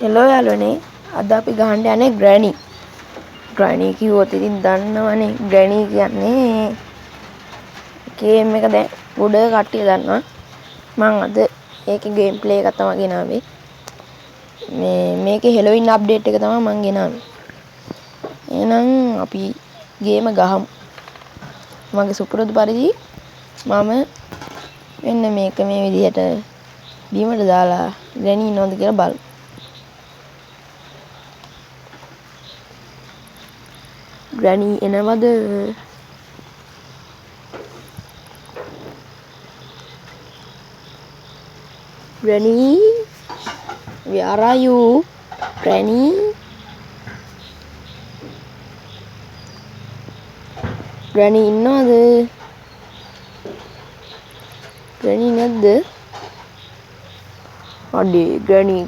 Hello යාළුවනේ අද අපි ගහන්න යන්නේ ග්‍රැනි කිව්වොත් ඉතින් දන්නවනේ ග්‍රැනි කියන්නේ ගේම් එක දැන් ගොඩ කට්ටිය දන්නවා මම අද ඒකේ ගේම් ප්ලේ එක තමයි ගෙනාවේ මේකේ හෙලෝවින් අප්ඩේට් එක තමයි මම ගෙනාවේ එහෙනම් අපි ගේම ගහමු මගේ සුපුරුදු පරිදි මම මෙන්න මේක මේ විදිහට බීමට දාලා ග්‍රැනි ඉන්නවද කියලා බලමු Granny එනවද Granny where are you Granny ඉන්නවද Granny නැද්ද අඩේ Granny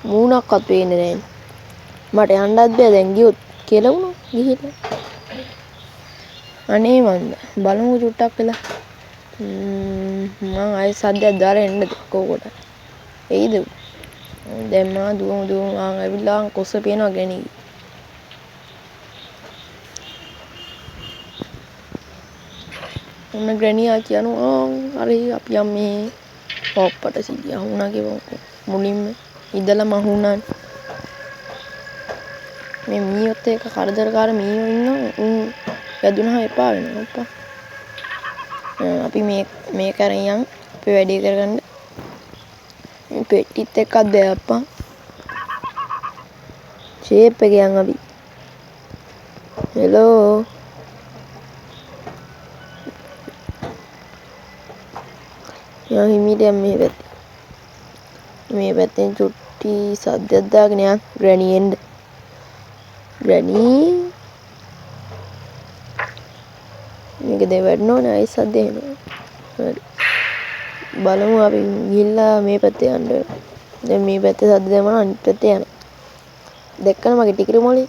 මූණක්වත් පේන්නේ නැහැ මට යන්නත් බෑ දැන් ගියොත් කියලා වුණා ගිහිල්ලා අනේ මන්ද බලමු චුට්ටක් වෙලා මම ආයෙ සද්දයක් දාලා එන්නද කෝකට එයිද දැන් මා දුවමු ආවිල්ලා කොස්ස පේනවා Granny ඔන්න Granny කියනවා හරි අපි යන්නේ පොප්පට සිටියා වුණා කියවකෝ මුලින්ම ඉඳලා මම වුණා මේ මීයොත් එක කරදරකාර මීයෝ ඉන්නවා වැදුනහම එපා වෙනවා අප්පා අපි මේ කරන් යන් අපේ වැඩේ කරගන්න මේ පෙට්ටිත් එක්කත් බෑ අප්පා ෂේප් එක යන් අපි හෙලෝ යන් හිමීට මේ පැත්තෙන් චුට්ටි සද්දයක් දාගෙන යන් Granny එන්න Granny මේක දෙවන්න ඕනේ අය සද්ද එනවා හරි බලමු අපි ගිහිල්ලා මේ පැත්තේ යන්න දැන් මේ පැත්තේ සද්ද දැම්මම අනිත් පැත්තේ යනවා දැක්කම මගේ ටිකිරි මොලේ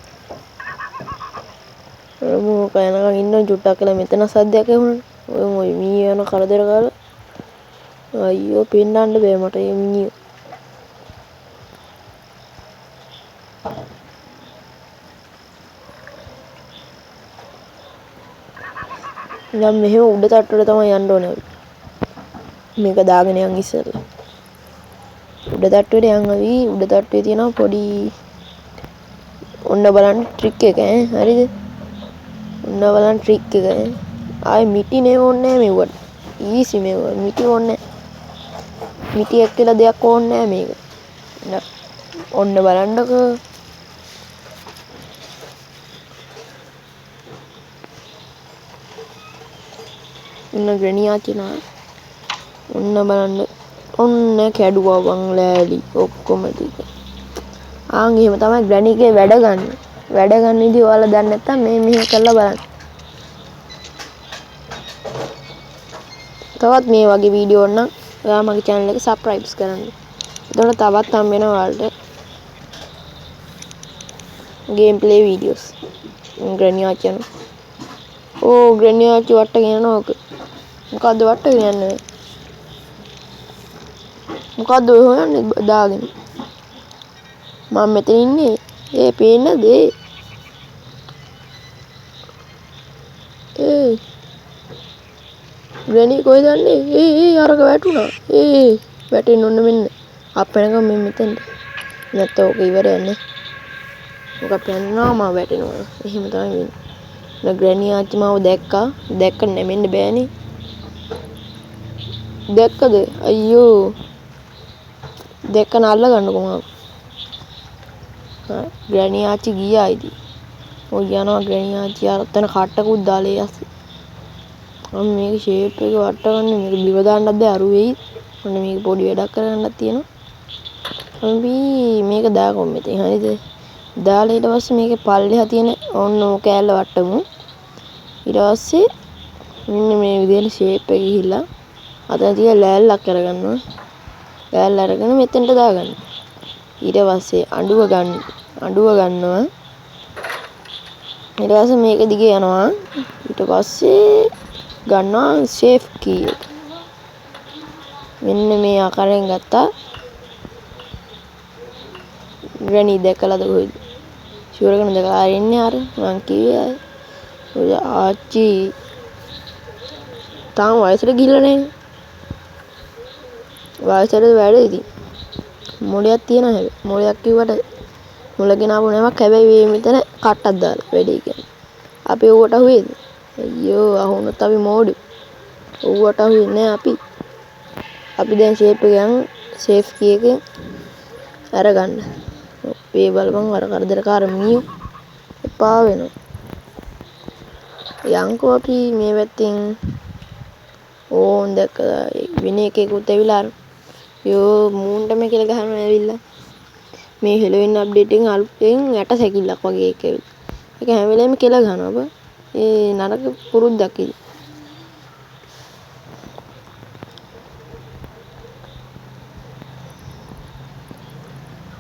මොක යනකම් ඉන්න චුට්ටක් කියලා මෙතන සද්දයක් ඇහුණා ඔය මී යන කරදර කරලා අයියෝ පෙන්නන්න බෑ මට මේ මිනිහ දැන් මෙහෙම උඩ තට්ටුවට තමයි යන්න ඕනේ මේක දාගෙන යන් ඉස්සෙල්ලා උඩ තට්ටුවට යන් අවි උඩ තට්ටුවේ තියෙනවා පොඩි ඔන්න බලන්න ට්‍රික් එක හරිද ඔන්න බලන්න ට්‍රික් එක ආයේ මිටි නේ ඕනේ නැහැ මෙවට ඊසි මේව මිටි ඕනේ මිටි එක් කියලා දෙයක් ඕනේ නැහැ මේක ඔන්න බලන්නකෝ ඔන්න Granny කියනවා ඔන්න බලන්න ඔන්න කැඩුවා වන් ලෑලි ඔක්කොම ටික ආන් එහෙම තමයි Granny ගේ වැඩ ගන්න විදිහ ඔයාලා දන්නේ නැත්නම් මේ මෙහෙ කරලා බලන්න තවත් මේ වගේ වීඩියෝ නම් ඔයා මගේ channel එක subscribe කරන්න එතකොට තවත් හම් වෙනවා ඔයාලට gameplay videos Granny කියනවා ඕ Granny වට්ට කියනවා ඔක මොකද්ද වට්ට කියන්නේ මොකද්ද ඔය හොයන්නේ දාගෙන මම මෙතන ඉන්නේ පේන්නද Granny කොහෙද යන්නේ අරක වැටුණා වැටෙන්න ඕන මෙන්න අපෙනකම් මෙතෙන්ට නැත්නම් ඔක ඉවරයි නේ ඔක පැන්නා මම වැටෙනවා එහෙම තමයි වෙන්නේ Granny මාව දැක්ක නැමෙන්න බෑනේ දැක්කද අයියෝ දැක්කන අල්ල ගන්නකො මාව Granny ගියා ඉතින් ඔය යනවා Granny අර තන කට්ටකුත් දාලා යස්සේ මම මේක ෂේප් එක වට ගන්න මේක බිව දාන්නත් බෑ අරු වෙයි ඔන්න මේක පොඩි වැඩක් කරගන්නත් තියෙනවා අපි මේක දාගමු මෙතන හරිද දාලා ඊට පස්සේ මේකේ පල්ලෙහා තියෙන ඔන්න ඕක කෑල්ල වට්ටමු ඊට පස්සේ මෙන්න මේ විදිහට ෂේප් එක ගිහිල්ලා අතන තියෙන ලෑල්ලක් අරගන්නවා ලෑල්ල අරගෙන මෙතෙන්ට දාගන්න ඊට පස්සේ අඬුව ගන්නවා ඊට පස්සේ මේක දිගේ යනවා ඊට පස්සේ ගන්නවා සේෆ් කී එක මෙන්න මේ ආකාරයෙන් ගත්තා ග්‍රැනි දැකලාද කොහෙද ෂුවර් එකක් දැකලා එන්නේ අර මං කිව්වේ ඔය ආච්චි තාම වයසට ගිහිල්ලා නැහැ වයසට වැඩ ඉතින් මොලයක් තියෙනවා හැබැයි මොලයක් කිව්වට මොලගෙන ආපු නමක් හැබැයි මේ මෙතන කට්ටක් දාලා වැඩේ කියන්නේ අපි ඌවට අහුවේද අයියෝ අහුනොත් අපි මෝඩු ඌවට අහුවෙන්නේ නැහැ අපි දැන් ෂේප් එක යන් සේෆ් කී එකෙන් අරගන්න මේ බලපන් අර කරදරකාර මිනිහු එපා වෙනවා යන්කෝ අපි මේ පැත්තෙන් ඕන් දැක්ක වෙන එකෙකුත් ඇවිල්ලා යෝ මූන්ටම කියලා ගහනවා ඇවිල්ලා මේ හෙලවෙන්න අප්ඩේට් එකෙන් අලුතෙන් යට සැකිල්ලක් වගේ එකක් ඇවිල්ලා ඒක හැම වෙලේම කියලා ගහනවා බා ඒ නරක පුරුද්දක් ඉතින්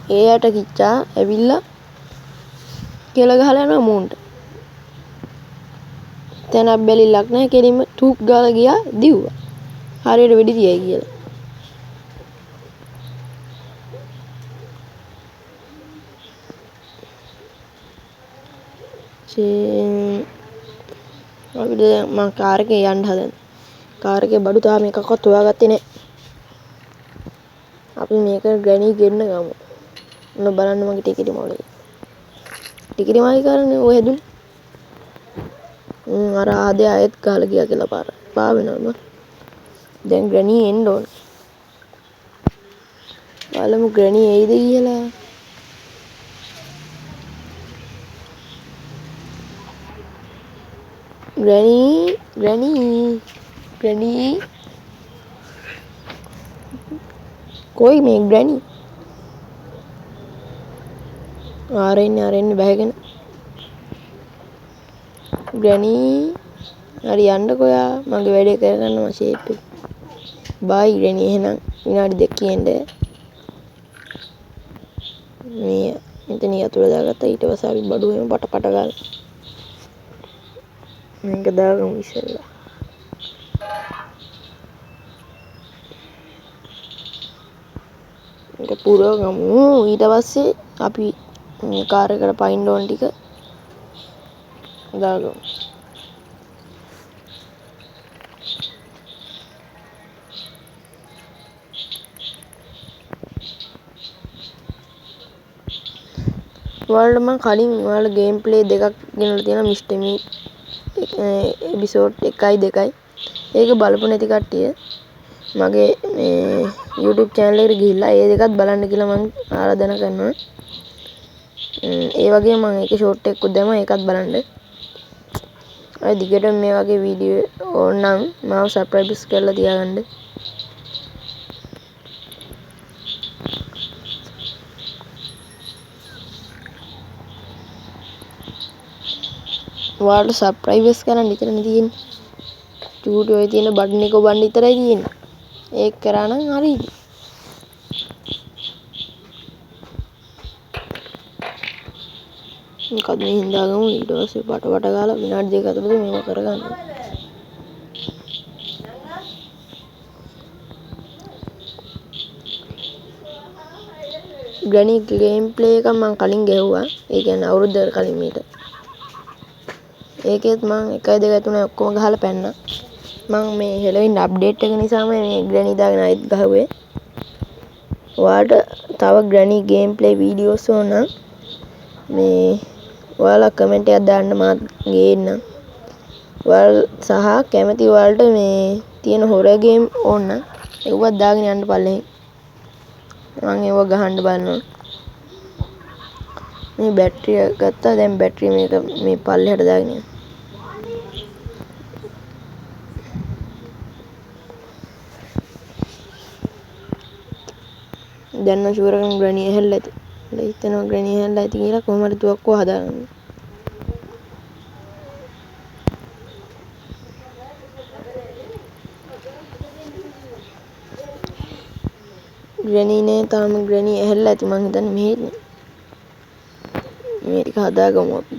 එයාට කිච්චා ඇවිල්ලා කියලා ගහලා යනවා මූන්ට තැනක් බැලිලක් නැහැ කෙලින්ම ටූක් ගාලා ගියා දිව්වා හරියට වෙඩි තියයි කියලා අපිට මම කාර් එකේ යන්න හදන කාර් එකේ බඩු තාම එකක්වත් හොයාගත්තේ නැහැ අපි මේක ග්‍රැනි ගෙන්න ගමු ඔන්න බලන්න මගේ ටිකිටි මොලේ ටිකිටි මායි කරන්නේ ඔය හැදුනේ අර ආදේ ආයෙත් ගහලා ගියා කියලා පා වෙනවා දැන් ග්‍රැනි එන්න ඕන බලමු ග්‍රැනි එයිද කියලා ග්‍රැනි කොයි මේ ග්‍රැනි ආරෙන්නේ බැහැගෙන ග්‍රැනි හරි යන්නකෝ යා මගේ වැඩේ කරගන්නවා ෂේප් එක බයි ග්‍රැනි එහෙනම් විනාඩි 2 ඉන්න මේ මෙතන යතුරු දාගත්තා ඊට පස්සේ අපි බඩු එහෙම පට ගාලා මේක දාගමු ඉස්සෙල්ලා මේක පුරවගමු ඊට පස්සේ අපි මේ කාර් එකට පයින්න ඕන ටික දාගමු ඔයාලට මම කලින් ඔයාලා ගේම් ප්ලේ දෙකක් ගෙනලා තියෙනවා මිස්ටර් මී එපිසෝඩ් 1යි 2යි ඒක බලපු නැති කට්ටිය මගේ මේ YouTube channel එකට ගිහිල්ලා ඒ දෙකත් බලන්න කියලා මම ආරාධනා කරනවා ඒ වගේ මම ඒක ෂෝට් එකකුත් දැම්මා ඒකත් බලන්න අය දිගටම මේ වගේ වීඩියෝ ඕන නම් මාව සබ්ස්ක්‍රයිබ් කරලා තියාගන්න ඔයාලට සබ්ස්ක්‍රයිබර්ස් කරන්න විතරනේ තියෙන්නේ චූටි ඔය තියෙන බටන් එක ඔබන්න විතරයි තියෙන්නේ ඒක කරා නම් හරියි මොකද මේ හින්දාගමු ඊට පස්සේ පට ගාලා විනාඩි දෙක අතරදී මේක කරගන්න ග්‍රැනි ගේම් ප්ලේ එක මම කලින් ගැහුවා ඒ කියන්නේ අවුරුද්දකට කලින් මීට ඒකෙත් මම 1 2 3 ඔක්කොම ගහලා පැන්නා මම මේ හෙලවින් අප්ඩේට් එක නිසාම මේ ග්‍රැනි දාගෙන ආයෙත් ගහුවේ ඔයාලට තව ග්‍රැනි ගේම් ප්ලේ වීඩියෝස් ඕන නම් මේ ඔයාලා කමෙන්ට් එකක් දාන්න මාත් ගේන්නම් ඔයාලා සහ කැමති ඔයාලට මේ තියෙන හොරර් ගේම් ඕන නම් ඒවත් දාගෙන යන්න පල්ලෙහෙන් මම ඒව ගහන්න බලනවා මේ බැටරිය ගත්තා දැන් බැටරිය මේක මේ පල්ලෙහාට දාගෙන යන්න දැන් නම් ෂුවර් එකෙන් ග්‍රැනි ඇහැල්ලා ඇති හිතනවා ග්‍රැනි ඇහැල්ලා ඇති කියලා කොහොම හරි තුවක්කුව හදාගන්න ග්‍රැනි නේ තාම ග්‍රැනි ඇහැල්ලා ඇති මං හිතන්නේ මෙහෙ මේ ටික හදාගමු අපි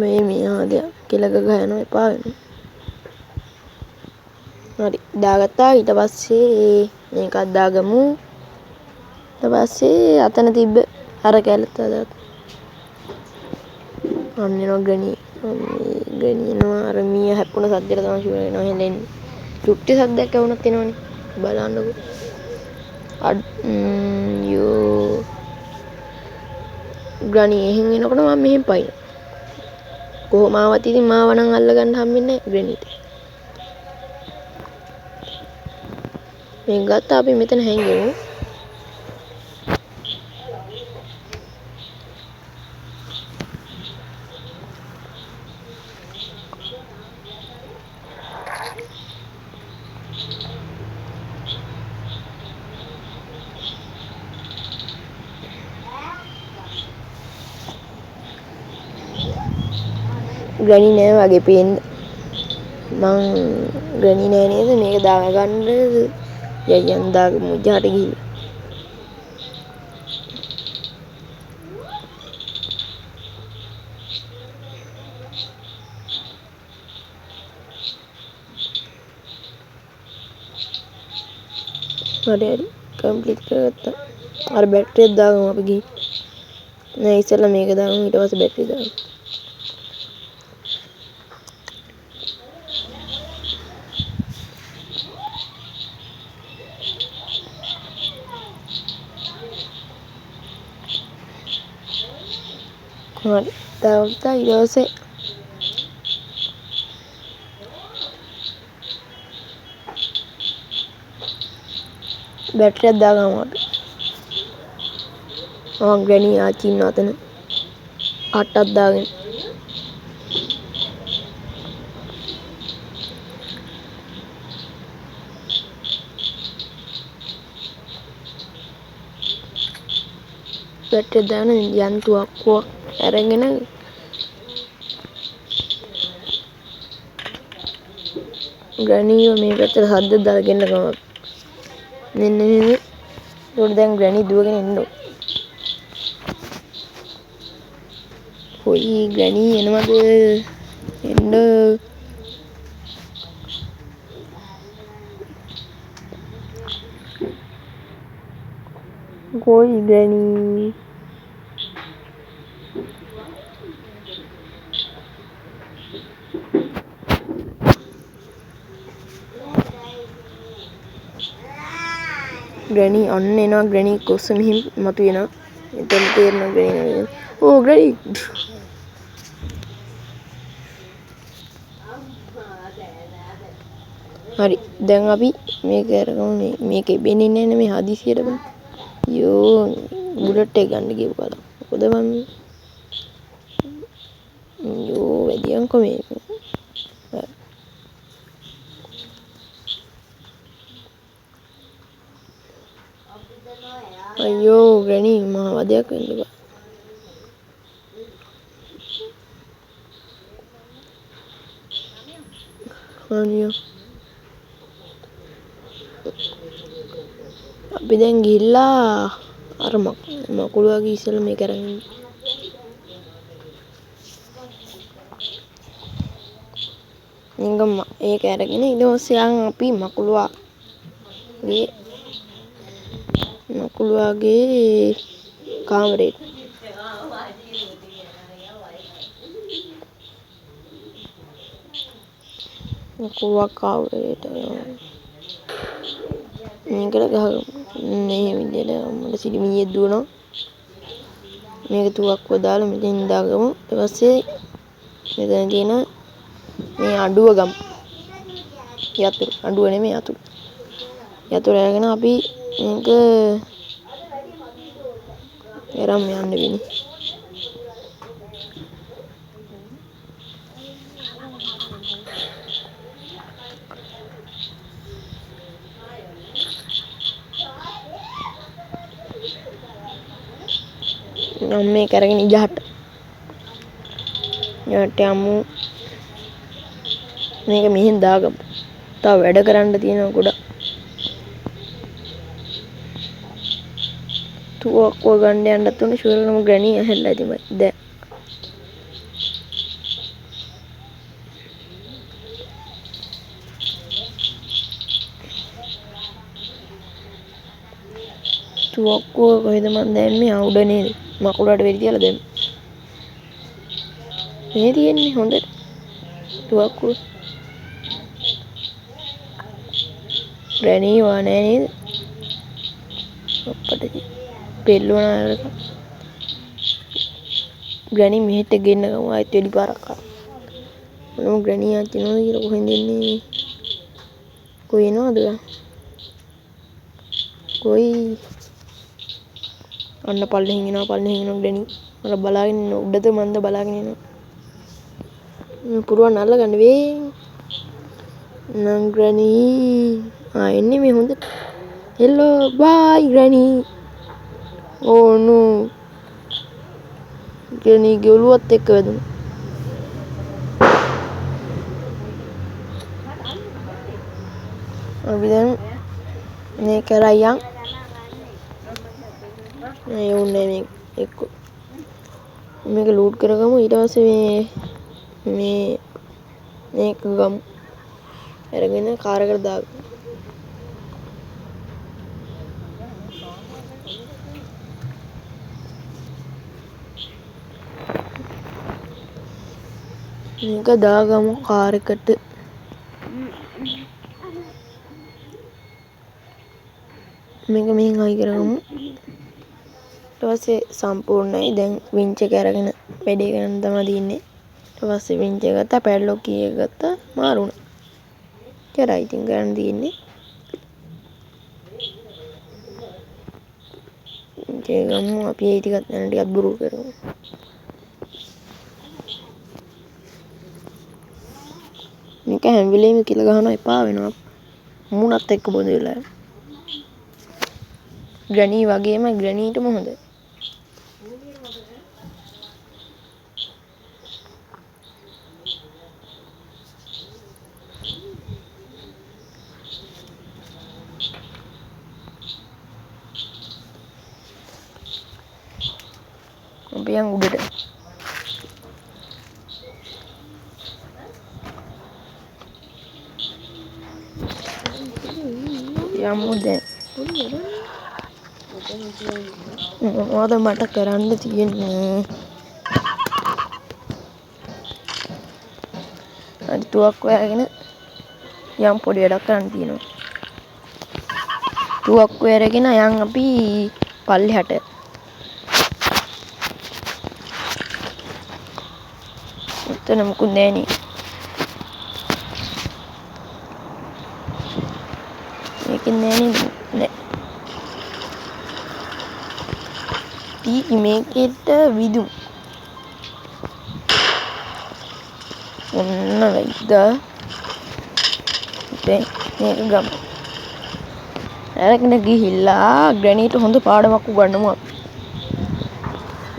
මේ ආදයක් කෙලක ගහනවා එපා වෙනවා. හරි දාගත්තා. ඊට පස්සේ මේකත් දාගමු. ඊට පස්සේ අතන තිබ්බ අර කැලත් දාගත්තා. අන්න එනවා ගණී. ගණීනවා අර මීයා හැප්පුණ සද්දෙට තමයි ෂුවර් වෙනවා හෙලෙන්නේ. චුට්ටි සද්දයක් ඇහුණත් එනවනේ. බලන්නකෝ. යෝ ගණී එහෙන් එනකොට මම මෙහෙන් පයින්. කොහොම ආවත් ඉතින් මාව නම් අල්ලගන්න හම්බෙන්නේ නැහැ ග්‍රැනීට. මේක ගත්තා අපි මෙතන හැංගෙමු. ග්‍රැනී නෑ වගේ පේන්නේ. මං ග්‍රැනී නෑ නේද මේක දාගන්න යයන් දාගමු ජාට ගිහිල්ලා. හරි කම්ප්ලීට් කරගත්තා. අර බැටරියක් දාගමු අපි ගිහින්. නෑ ඉස්සෙල්ලා මේක දාගමු ඊට පස්සේ බැටරිය දාගමු. හරි දාගත්තා. ඊට පස්සේ බැටරියක් දාගමු අපි. ග්‍රැනී ආච්චි ඉන්නවා අතන. අටක් දාගෙන. බැටරියක් දාගෙන යන්තුවක් අරගෙන ග්‍රැනීව මේ පැත්තට හද්දක් දාලා ගෙන්න ගමු. මෙන්න මෙහෙම. ඒකට දැන් ග්‍රැනී දුවගෙන එන්න ඕන. කොයි ග්‍රැනී එනවද? එන්න. කොයි ග්‍රැනී? ග්‍රැනී අන්න එනවා. ග්‍රැනී කොස්ස මෙහින් මතුවෙනවා. එතන තේරෙනවා ග්‍රැනී. ඕ ග්‍රැනී. හරි දැන් අපි මේක අරගමු. මේකේ බෙන්නේ නැහැ මේ හදිසියට බං. යෝ බුලට් එක ගන්න ගිහුව බලන්න. මොකද මම යෝ වැඩියන්කෝ මේක. අයියෝ ග්‍රැනී මහ වදයක් වෙන්න බෑ. අනියෝ අපි දැන් ගිහිල්ලා අර මකුළුවාගේ ඉස්සෙල්ලා මේක අරන් ඉන්න. ඒක අරගෙන ඊට පස්සේ යන් අපි මකුළුවාගේ කාමරේට. මකුළුවා කාමරේට මේකට ගහගමු. මේ විදිහට මට සිලිමියේ දුවනවා. මේක තුවක්කුව දාලා මෙතෙන් දාගමු. ඊට පස්සේ මෙතන තියෙන මේ අඩුව ගමු. යතුරු අඩුව නෙමෙයි යතුරු. යතුරු අරගෙන අපි මේක එරම් යන්න වෙන්නේ. මම මේක අරගෙන ඉජහට යමු. මේක මෙහෙන් දාගමු. තව වැඩ කරන්න තියෙනවා ගොඩක්. තුවක්කුව ගන්න යන්නත් උනේ ෂුවර් නම ග්‍රැනී ඇහෙල්ලා ඉතින් දැන් තුවක්කුව කොහෙද මන් දැම්මේ උඩ නේද මකුලට වෙඩි තියලා දැම්මේ මේ තියෙන්නේ හොඳට තුවක්කුව ග්‍රැනී වා නෑ නේද අප්පට පෙල්ලුවන ග්‍රැනී මෙහෙට ගෙන්න ගමු ආයෙත් වෙඩි පාරක් කරා මොනම ග්‍රැනී ආච්චි නෝද කියලා කොහෙන්ද එන්නේ කොයි එනවද කොයි අන්න පල්ලෙහින් එනවා ග්‍රැනී මම බලාගෙන ඉන්න උඩද මන්ද බලාගෙන ඉන්නවා පුරුවන් අල්ලගන්න වේ නම් ග්‍රැනී එන්නේ මේ හොඳට හෙලෝ බයි ග්‍රැනී ඕ නෝ ග්‍රැනී ගෙවලුවත් එක්ක වැදුණා අපි දැන් මේ කරයන් මේ උන්නේ මේ එක්ක මේක ලූට් කරගමු ඊට පස්සේ මේක ගමු අරගෙන කාර් එකට දාගමු මේක දාගමු කාර් එකට මේක මෙහෙන් හයි කරගමු ඊට පස්සේ සම්පූර්ණයි දැන් වින්ච් එක අරගෙන වැඩේ කරන්න තමයි දින්නේ ඊට පස්සේ වින්ච් එක ගත්තා පැඩ්ලොක් කී එක ගත්තා මාරු වුණා ඉතරයි ඉතින් කරන්න තියෙන්නේ ඒක ගමු අපි ඒ ටිකත් යන ටිකත් බුරු කරමු මේක හැම වෙලේම කියලා ගහනවා එපා වෙනවා මුණත් එක්ක බොඳ වෙලා ග්‍රැනී වගේම ග්‍රැනීටම හොඳයි අපි යන් උඩට යමු දැන් මොනවද මට කරන්න තියෙන්නේ හරි තුවක්කුව අරගෙන යම් පොඩි වැඩක් කරන්න තියෙනවා තුවක්කුව අරගෙන යන් අපි පල්ලෙහාට එතන මොකුත් නෑනේ මේකෙන් නෑනේ මේකෙට විදුම් ඔන්න වැයිදා මේක ගමු අරගෙන ගිහිල්ලා ග්‍රැනීට හොඳ පාඩමක් උගන්වමු අපි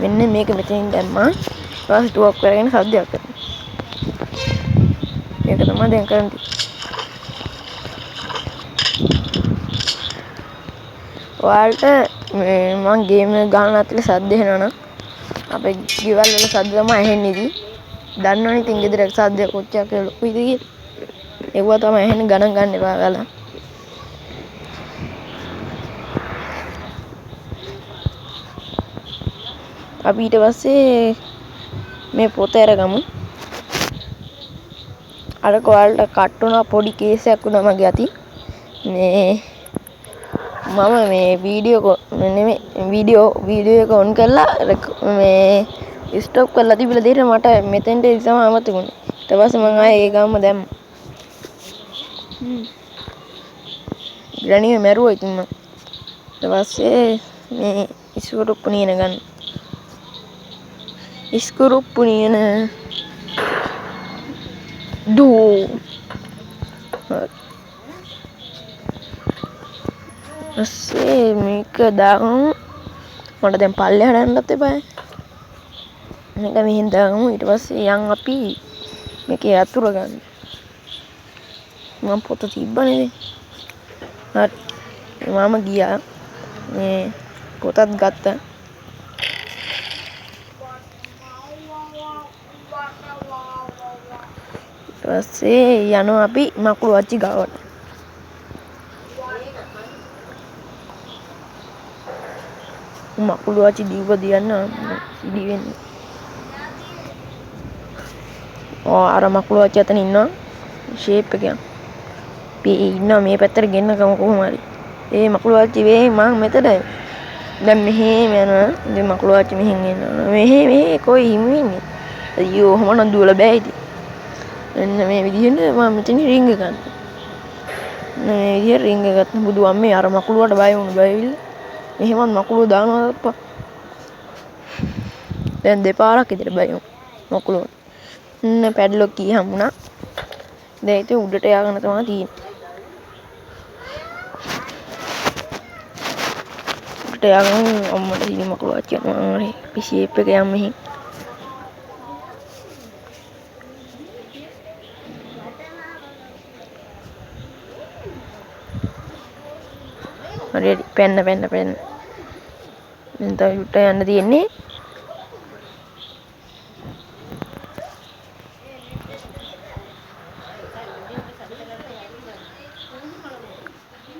මෙන්න මේක මෙතනින් දැම්මා ඊට පස්සේ ටුවක් කරගෙන සද්දයක් කරනවා මේක තමයි දැන් කරන්නේ ඔයාලට මම ගේම් එක ගහන අතලේ සද්ද එනවනම් අපේ ගෙවල් වල සද්ද තමයි ඇහෙන්නේ ඉතින් දන්නවනේ ඉතින් ගෙදර සද්ද කොච්චර ලොකුයිද කියලා ඒවා තමයි ඇහෙන්නේ ගණන් ගන්න එපා ඔයාලා අපි ඊට පස්සේ මේ පොත අරගමු අර ඔයාලට කට් වුණා පොඩි කේස් එකක් වුණා මගේ අතින් මේ මම මේ වීඩියෝ එක ඔන් කරලා මේ ස්ටොප් කරලා තිබිලා දෙන්න මට මෙතෙන්ට ඉස්සම අමතක වුණා ඊට පස්සේ මම ආයේ ඒ ගාම දැම්මා ග්‍රැනී මැරුවා ඉතින් මම ඊට පස්සේ මේ ඉස්කුරුප්පු නියන ගන්න ඉස්කුරුප්පු නියන දූ අස්සේ මේක දාගමු මට දැන් පල්ලෙහාට යන්නත් එපා මේක මෙහෙන් දාගමු ඊට පස්සේ යන් අපි මේකේ අතුර ගන්න මම පොත තිබ්බනේ හරි මම ගියා මේ පොතත් ගත්තා ඊට පස්සේ යනවා අපි මකුළු අච්චි ගාවට මකුළු ආච්චි දීප දියන්න ඉඩි වෙන්නේ. අර මකුළු ආච්චි අතන ඉන්නවා ෂේප් එකෙන්. අපි ඉන්නවා මේ පැත්තට ගෙන්නකම කොහොම හරි. මකුළු ආච්චි වෙයි මං මෙතන. දැන් මෙහෙම යනවා. ඉතින් මකුළු ආච්චි මෙහෙන් එනවා. මෙහෙ කොයි හිමු ඉන්නේ. අයියෝ ඔහම නම් දුවලා බෑ ඉතින්. එන්න මේ විදිහට මම මෙතන රින්ග ගන්න. මේ විදිහට රින්ග ගත්ත බුදු අම්මේ අර මකුළුවට බය වුණා බයවිල්ල. මෙහෙමත් මකුළුව දානවා අප්පා. දැන් දෙපාරක් විතර බය වුණා මකුළුව. පැඩ්ලොක් කී හම්බුණා. දැන් ඉතින් උඩට ය아가න තමයි තියෙන්නේ. උඩට ය아가න අම්මට සීනි මකුළුව ආච්චි යනවා. අපි ෂේප් එක යමු මෙහෙන්. හරි පැන්න. දැන් තව උඩට යන්න තියෙන්නේ.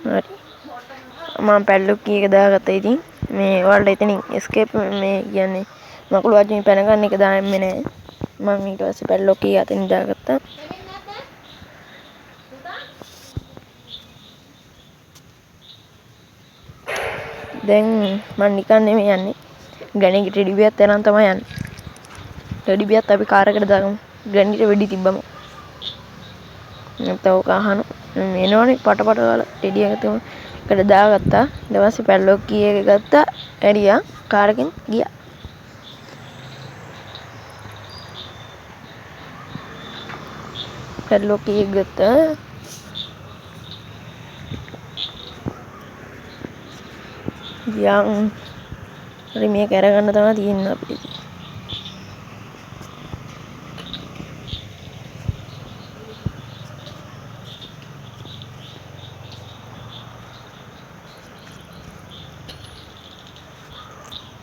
හරි මම පැඩ්ලොක් කී එක දාගත්තා. ඉතින් මේ ඔයාලට එතනින් escape මේ කියන්නේ මකුළු ආච්චි මේ පැන ගන්න එක දාන්නේ නැහැ. මම ඊට පස්සේ පැඩ්ලොක් කී අතනින් දාගත්තා. දැන් මම නිකන් නෙමෙයි යන්නේ. ගණේගේ ටෙඩි බියත් එනන් තමයි යන්නේ. ටෙඩි බියත් අපි කාර් එකට දාගමු. ගණේට වෙඩි තිබ්බම. නැත්නම් ඔක අහන එනවනේ පට ගාලා ටෙඩි එක තමයි එකට දාගත්තා. ඊට පස්සේ පැඩ්ලොක් කී එක ගත්තා. ඇරියා කාර් එකෙන් ගියා. පැඩ්ලොක් කී එක ගත්තා. ගියා. හරි මේක අරගන්න තමයි තියෙන්නේ අපිට.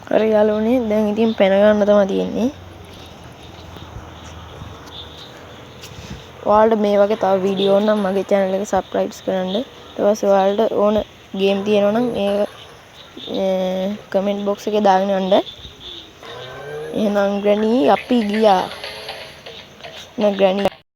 හරි යාළුවනේ දැන් ඉතින් පැන ගන්න තමයි තියෙන්නේ. ඔයාලට මේ වගේ තව වීඩියෝ නම් මගේ channel එක subscribe කරන්න. ඊට පස්සේ ඔයාලට ඕන ගේම් තියෙනවා නම් ඒක කමෙන්ට් බොක්ස් එකේ දාගෙන යන්න. එහෙනම් ග්‍රැනි අපි ගියා. නේ ග්‍රැනි